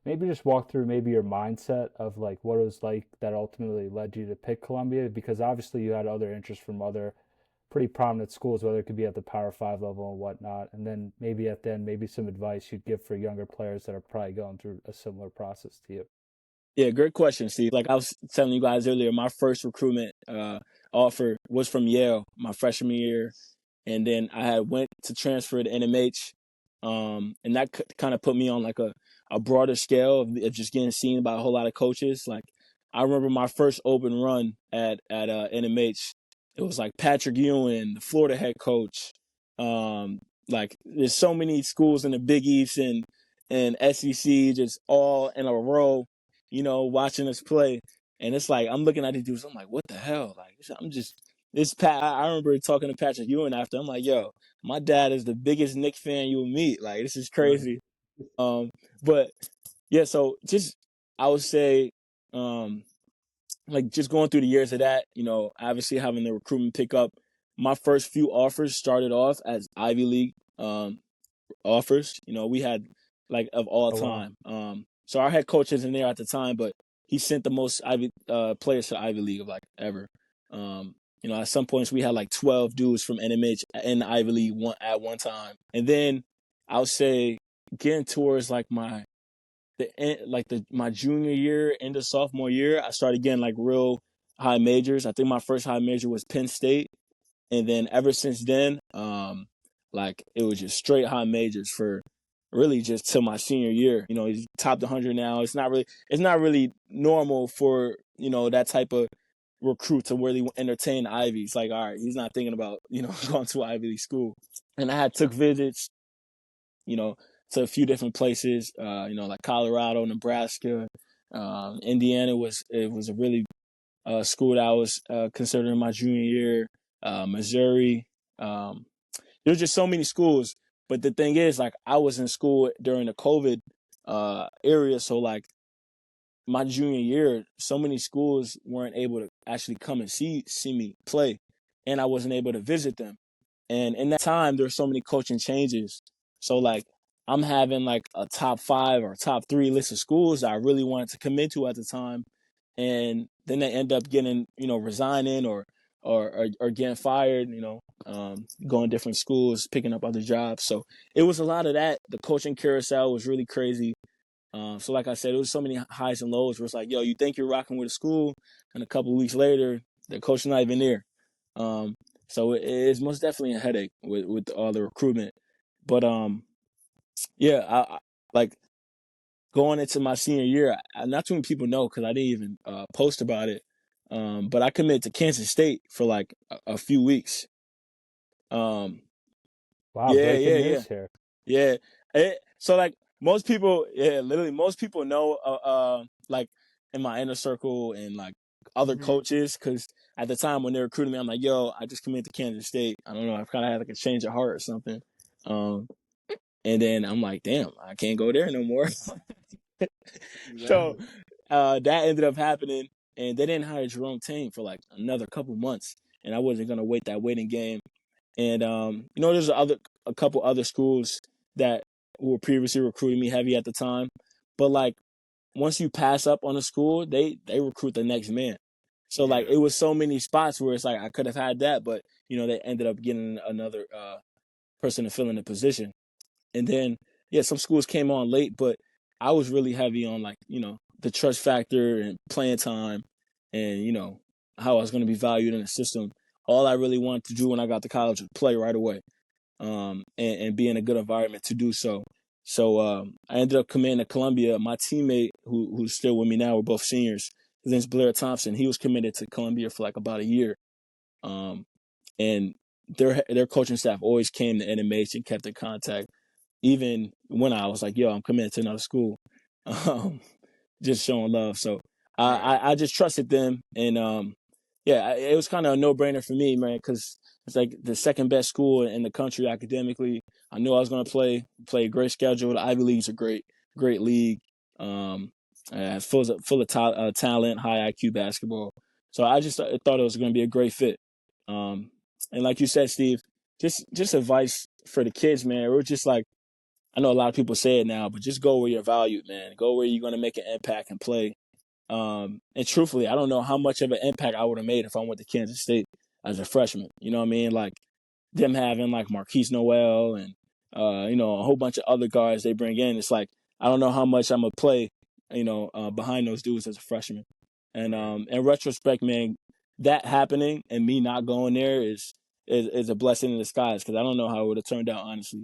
maybe just walk through maybe your mindset of like what it was like that ultimately led you to pick Columbia, because obviously you had other interests from other pretty prominent schools, whether it could be at the Power Five level and whatnot. And then maybe at the end, maybe some advice you'd give for younger players that are probably going through a similar process to you. Yeah, great question, Steve. Like I was telling you guys earlier, my first recruitment offer was from Yale my freshman year, and then I had went to transfer to NMH, and that kind of put me on like a broader scale of just getting seen by a whole lot of coaches. Like I remember my first open run at NMH. It was like Patrick Ewing, the Florida head coach. Like there's so many schools in the Big East and SEC just all in a row, watching us play. And it's like I'm looking at these dudes. I'm like, what the hell? Like I'm just this Pat. I remember talking to Patrick Ewing after. I'm like, yo, my dad is the biggest Knicks fan you'll meet. Like this is Right. crazy. But yeah, so just I would say, like just going through the years of that, obviously having the recruitment pick up. My first few offers started off as Ivy League offers. We had like of all Oh wow. time. So our head coach isn't there at the time, but he sent the most Ivy players to Ivy League of like ever. At some points we had like 12 dudes from NMH in the Ivy League at one time, and then I would say getting towards like my junior year, end of sophomore year, I started getting like real high majors. I think my first high major was Penn State, and then ever since then, like it was just straight high majors for really just till my senior year. He's top 100 now. It's not really normal for that type of recruit to really entertain Ivy. It's like, all right, he's not thinking about going to Ivy League school. And I had took visits, you know, to a few different places, like Colorado, Nebraska, Indiana was a really school that I was considering my junior year, Missouri. There's just so many schools. But the thing is, like, I was in school during the COVID area, so like my junior year, so many schools weren't able to actually come and see me play, and I wasn't able to visit them. And in that time, there's so many coaching changes. So like I'm having like a top 5 or top 3 list of schools that I really wanted to commit to at the time, and then they end up getting resigning or getting fired. Going different schools, picking up other jobs. So it was a lot of that. The coaching carousel was really crazy. So like I said, it was so many highs and lows where it's like, yo, you think you're rocking with a school, and a couple of weeks later, the coach is not even there. Um, so it's most definitely a headache with all the recruitment. But yeah, I like going into my senior year. Not too many people know because I didn't even post about it. But I committed to Kansas State for like a few weeks. Um, Wow, yeah, breaking yeah, yeah. news here. Yeah. So like most people, yeah, literally most people know, like in my inner circle and like other Hmm. coaches, because at the time when they recruited me, I'm like, yo, I just committed to Kansas State. I don't know, I kind of had like a change of heart or something. Um, and then I'm like, damn, I can't go there no more. So Exactly. that ended up happening, and they didn't hire Jerome Tang for like another couple months, and I wasn't gonna wait that waiting game. And there's a couple other schools that were previously recruiting me heavy at the time, but like once you pass up on a school, they recruit the next man. So like Yeah. it was so many spots where it's like I could have had that, but they ended up getting another person to fill in the position. And then yeah, some schools came on late, but I was really heavy on like the trust factor and playing time, and how I was going to be valued in the system. All I really wanted to do when I got to college was play right away, and be in a good environment to do so. So I ended up committing to Columbia. My teammate, who's still with me now, we're both seniors. His name's Blair Thompson. He was committed to Columbia for like about a year, um, and their coaching staff always came to NMH and kept in contact, even when I was like, "Yo, I'm committed to another school," um, just showing love. So Right. I just trusted them, and yeah, it was kind of a no brainer for me, man, because it's like the second best school in the country academically. I knew I was going to play a great schedule. The Ivy League's a great league, um, full of talent, high IQ basketball. So I just thought it was going to be a great fit. Um, and like you said, Steve, just advice for the kids, man. We're just like I know a lot of people say it now, but just go where you're valued, man. Go where you're going to make an impact and play. And truthfully, I don't know how much of an impact I would have made if I went to Kansas State as a freshman. You know what I mean? Like them having like Marquise Noel and a whole bunch of other guards they bring in. It's like I don't know how much I'm gonna play, behind those dudes as a freshman. And in retrospect, man, that happening and me not going there is a blessing in disguise because I don't know how it would have turned out honestly.